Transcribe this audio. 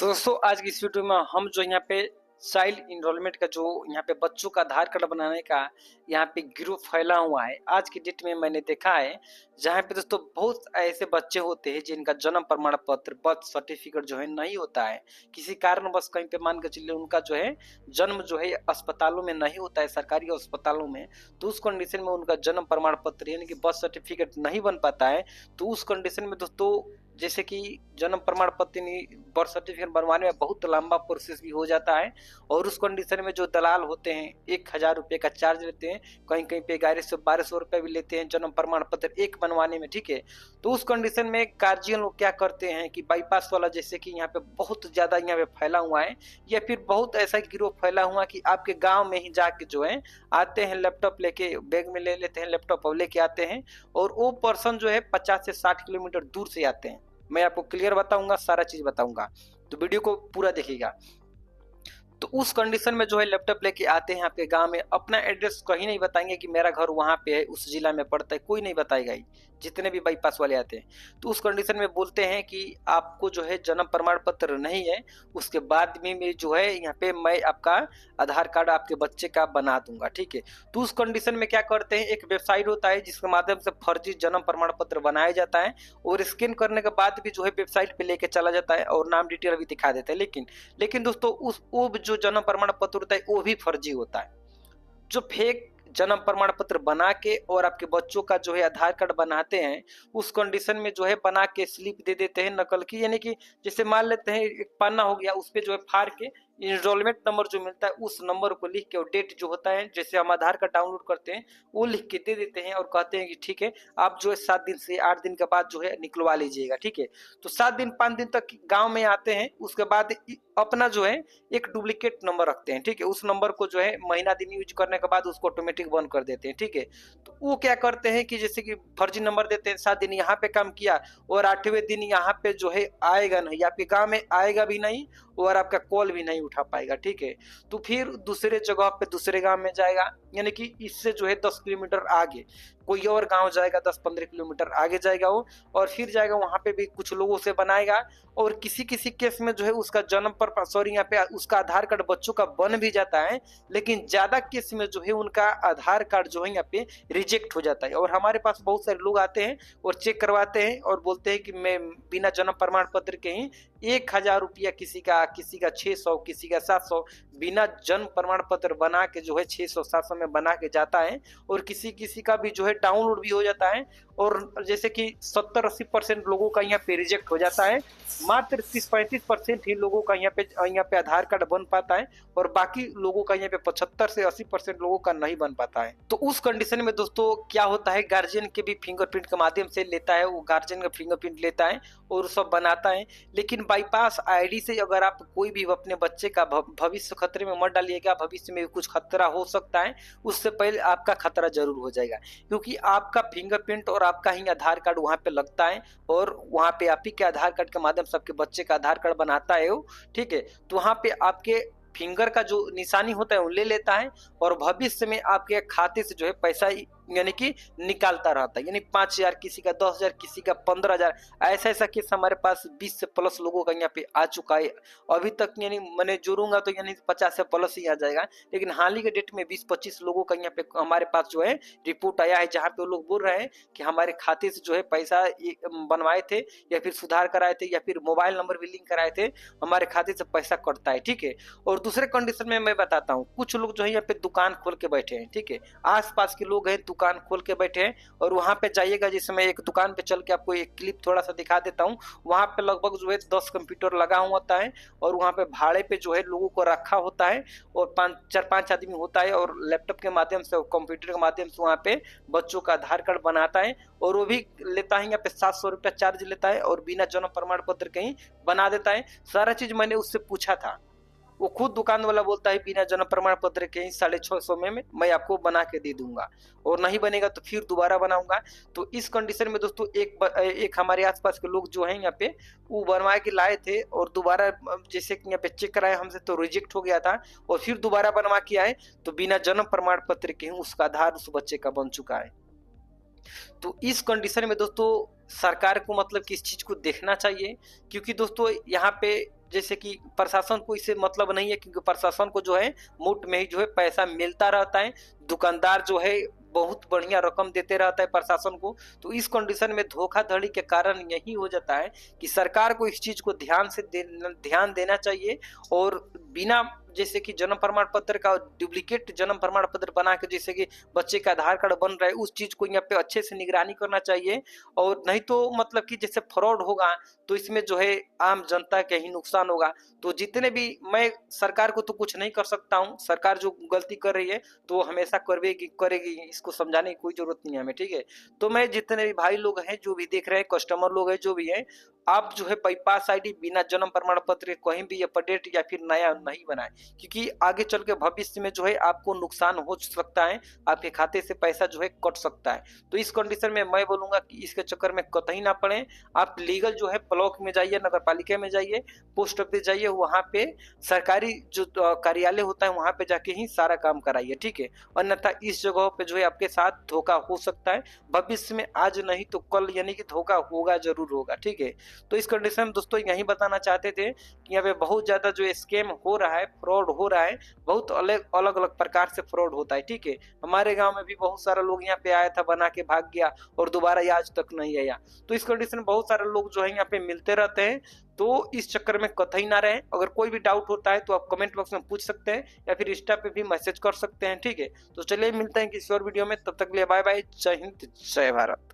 तो दोस्तों आज की इस वीडियो में हम जो यहाँ पे चाइल्ड इनरोलमेंट का जो यहाँ पे बच्चों का आधार कार्ड बनाने का यहाँ पे ग्रुप फैला हुआ है। आज की डेट में मैंने देखा है जहाँ पे दोस्तों बहुत ऐसे बच्चे होते हैं जिनका जन्म प्रमाण पत्र बर्थ सर्टिफिकेट जो है नहीं होता है। किसी कारणवश कहीं पे मान के चलिए उनका जो है जन्म जो है अस्पतालों में नहीं होता है, सरकारी अस्पतालों में, तो उस कंडीशन में उनका जन्म प्रमाण पत्र यानी कि बर्थ सर्टिफिकेट नहीं बन पाता है। तो उस कंडीशन में दोस्तों जैसे कि जन्म प्रमाण पत्र बर्थ सर्टिफिकेट बनवाने में बहुत लंबा प्रोसेस भी हो जाता है और उस कंडीशन में जो दलाल होते हैं 1000 रुपये का चार्ज लेते हैं, कहीं कहीं पे 1100-1200 रुपये भी लेते हैं जन्म प्रमाण पत्र एक बनवाने में। ठीक है, तो उस कंडीशन में गार्जियन लोग क्या करते हैं कि बाईपास वाला जैसे कि यहाँ पे बहुत ज्यादा यहाँ पे फैला हुआ है या फिर बहुत ऐसा गिरोह फैला हुआ कि आपके गाँव में ही जाके जो है आते हैं, लैपटॉप लेके बैग में ले लेते हैं, लैपटॉप लेके आते हैं और वो पर्सन जो है 50 से 60 किलोमीटर दूर से आते हैं। मैं आपको क्लियर बताऊंगा, सारा चीज बताऊंगा, तो वीडियो को पूरा देखिएगा। तो उस कंडीशन में जो है लैपटॉप लेके आते हैं आपके गांव में, अपना एड्रेस कहीं नहीं बताएंगे कि मेरा घर वहां पे है, उस जिला में पड़ता है, कोई नहीं बताएगा ही, जितने भी बाईपास वाले आते हैं। तो उस कंडीशन में बोलते हैं कि आपको जो है जन्म प्रमाण पत्र नहीं है, उसके बाद में जो है यहाँ पे मैं आपका आधार कार्ड आपके बच्चे का बना दूंगा। ठीक है, तो उस कंडीशन में क्या करते हैं, एक वेबसाइट होता है जिसके माध्यम से फर्जी जन्म प्रमाण पत्र बनाया जाता है और स्कैन करने के बाद भी जो है वेबसाइट पे लेके चला जाता है और नाम डिटेल भी दिखा देता है। लेकिन दोस्तों वो जो जन्म प्रमाण पत्र होता है वो भी फर्जी होता है। जो फेक जन्म प्रमाण पत्र बना के और आपके बच्चों का जो है आधार कार्ड बनाते हैं, उस कंडीशन में जो है बना के स्लिप दे देते हैं नकल की, यानी कि जैसे मान लेते हैं एक पन्ना हो गया, उस पे जो है फाड़ के इनरोलमेंट नंबर जो मिलता है उस नंबर को लिख के और डेट जो होता है जैसे हम आधार कार्ड डाउनलोड करते हैं वो लिख के दे देते हैं और कहते हैं कि ठीक है आप जो है 7 दिन से 8 दिन के बाद जो है निकलवा लीजिएगा। ठीक है, तो 7 दिन 5 दिन तक गांव में आते हैं, उसके बाद अपना जो है एक डुप्लीकेट नंबर रखते हैं। ठीक है, उस नंबर को जो है महीना दिन यूज करने के बाद उसको ऑटोमेटिक बंद कर देते हैं। ठीक है, तो वो क्या करते हैं कि जैसे कि फर्जी नंबर देते हैं, 7 दिन यहाँ पे काम किया और 8वें दिन यहाँ पे जो है आएगा नहीं, आपके गाँव में आएगा भी नहीं और आपका कॉल भी नहीं उठा पाएगा। ठीक है, तो फिर दूसरे जगह पे दूसरे गांव में जाएगा, यानी कि इससे जो है 10 किलोमीटर आगे कोई और गांव जाएगा, 10-15 किलोमीटर आगे जाएगा वो, और फिर जाएगा वहां पे भी कुछ लोगों से बनाएगा और किसी किसी केस में जो है उसका जन्म पर यहाँ पे उसका आधार कार्ड बच्चों का बन भी जाता है, लेकिन ज्यादा केस में जो है उनका आधार कार्ड जो है यहाँ पे रिजेक्ट हो जाता है। और हमारे पास बहुत सारे लोग आते हैं और चेक करवाते हैं और बोलते हैं कि मैं बिना जन्म प्रमाण पत्र के ही 1000 रुपया किसी का 600, किसी का 700 बिना जन्म प्रमाण पत्र बना के जो है 600-700 में बना के जाता है और किसी किसी का भी जो है डाउनलोड भी हो जाता है और जैसे कि 70-80% लोगों का यहाँ पे रिजेक्ट हो जाता है, मात्र 30-35% ही लोगों का यहाँ पे आधार कार्ड बन पाता है और बाकी लोगों का यहाँ पे 75 से 80% लोगों का नहीं बन पाता है। तो उस कंडीशन में दोस्तों क्या होता है, गार्जियन के भी फिंगरप्रिंट के माध्यम से लेता है, वो गार्जियन का फिंगरप्रिंट लेता है और सब बनाता है। लेकिन बाईपास आईडी से अगर आप कोई भी अपने बच्चे का भविष्य खतरे में मत डालिएगा, भविष्य में कुछ खतरा हो सकता है, उससे पहले आपका खतरा जरूर हो जाएगा, क्योंकि आपका फिंगरप्रिंट और आपका ही आधार कार्ड वहां पे लगता है और वहां पे आप ही के आधार कार्ड के माध्यम से आपके बच्चे का आधार कार्ड बनाता है वो। ठीक है, तो वहां पे आपके फिंगर का जो निशानी होता है वो ले लेता है और भविष्य में आपके खाते से जो है पैसा यानी कि निकालता रहता है, यानी 5000 किसी का 10,000 किसी का 15,000, ऐसा केस हमारे पास 20 से प्लस लोगों का यहाँ पे आ चुका है अभी तक। यानी मैंने जोड़ूंगा तो यानी 50 से प्लस ही आ जाएगा, लेकिन हाल ही के डेट में 20-25 लोगों का यहाँ पे हमारे पास जो है रिपोर्ट आया है जहाँ पे लोग बोल रहे हैं कि हमारे खाते से जो है पैसा बनवाए थे या फिर सुधार कराए थे या फिर मोबाइल नंबर भी लिंक कराए थे, हमारे खाते से पैसा कटता है। ठीक है, और दूसरे कंडीशन में मैं बताता हूँ, कुछ लोग जो है यहाँ पे दुकान खोल के बैठे हैं। ठीक है, आस पास के लोग हैं दुकान खोल के बैठे हैं और वहां पे जाइएगा, जैसे मैं एक दुकान पे चल के आपको एक क्लिप थोड़ा सा दिखा देता हूं, वहां पे लगभग जो है 10 कंप्यूटर लगा हुआ होता है और वहां पे भाड़े पे जो है लोगों को रखा होता है और 4-5 आदमी होता है और लैपटॉप के माध्यम से और कंप्यूटर के माध्यम से वहां पे बच्चों का आधार कार्ड बनाता है और वो भी लेता है यहाँ पे 700 रुपया चार्ज लेता है और बिना जन्म प्रमाण पत्र के ही बना देता है। सारा चीज मैंने उससे पूछा था, वो खुद दुकान वाला बोलता है बिना जन्म प्रमाण पत्र के ही 650 में मैं आपको बना के दे दूंगा और नहीं बनेगा तो फिर दोबारा बनाऊंगा। तो इस कंडीशन में दोस्तों एक हमारे आसपास के लोग जो हैं यहाँ पे वो बनवा के लाए थे और दोबारा जैसे कि यहाँ पे चेक कराए हमसे तो रिजेक्ट हो गया था और फिर दोबारा बनवा के आए तो बिना जन्म प्रमाण पत्र के ही उसका आधार उस बच्चे का बन चुका है। तो इस कंडीशन में दोस्तों सरकार को मतलब कि इस चीज को देखना चाहिए, क्योंकि दोस्तों यहाँ पे जैसे कि प्रशासन को इससे मतलब नहीं है, क्योंकि प्रशासन को जो है मुफ्त में ही जो है पैसा मिलता रहता है। दुकानदार जो है बहुत बढ़िया रकम देते रहता है प्रशासन को। तो इस कंडीशन में धोखाधड़ी के कारण यही हो जाता है कि सरकार को इस चीज को ध्यान देना चाहिए, और बिना जैसे कि जन्म प्रमाण पत्र का डुप्लीकेट जन्म प्रमाण पत्र बना के जैसे कि बच्चे का आधार कार्ड बन रहा है, उस चीज को यहाँ पे अच्छे से निगरानी करना चाहिए। और नहीं तो मतलब कि जैसे फ्रॉड होगा तो इसमें जो है आम जनता का ही नुकसान होगा। तो जितने भी, मैं सरकार को तो कुछ नहीं कर सकता हूँ, सरकार जो गलती कर रही है तो हमेशा करेगी करेगी, इसको समझाने की कोई जरूरत नहीं है हमें, ठीक है। तो मैं जितने भी भाई लोग हैं जो भी देख रहे हैं, कस्टमर लोग हैं जो भी हैं, आप जो है बाईपास आईडी बिना जन्म प्रमाण पत्र कहीं भी अपडेट या फिर नया नहीं बनाए, क्योंकि आगे चल के भविष्य में जो है आपको नुकसान हो सकता है, आपके खाते से पैसा जो है कट सकता है। तो इस कंडीशन में मैं बोलूंगा कि इसके चक्कर में कतई ना पड़े। आप लीगल जो है ब्लॉक में जाइए, नगर पालिका में जाइए, पोस्ट ऑफिस जाइए, वहां पे सरकारी जो कार्यालय होता है वहां पे जाके ही सारा काम कराइए, ठीक है। अन्यथा इस जगह पे जो है आपके साथ धोखा हो सकता है भविष्य में, आज नहीं तो कल, यानी कि धोखा होगा, जरूर होगा, ठीक है। तो इस कंडीशन में दोस्तों यही बताना चाहते थे कि यहाँ पे बहुत ज्यादा जो स्कैम हो रहा है, फ्रॉड हो रहा है, बहुत अलग अलग अलग प्रकार से फ्रॉड होता है, ठीक है। हमारे गांव में भी बहुत सारा लोग यहाँ पे आया था, बना के भाग गया और दोबारा आज तक नहीं आया। तो इस कंडीशन में बहुत सारे लोग जो है यहाँ पे मिलते रहते हैं। तो इस चक्कर में कतई ना रहे। अगर कोई भी डाउट होता है तो आप कमेंट बॉक्स में पूछ सकते हैं या फिर इंस्टा पे भी मैसेज कर सकते हैं, ठीक है। तो चलिए मिलते हैं किसी और वीडियो में, तब तक के लिए बाय बाय, जय हिंद जय भारत।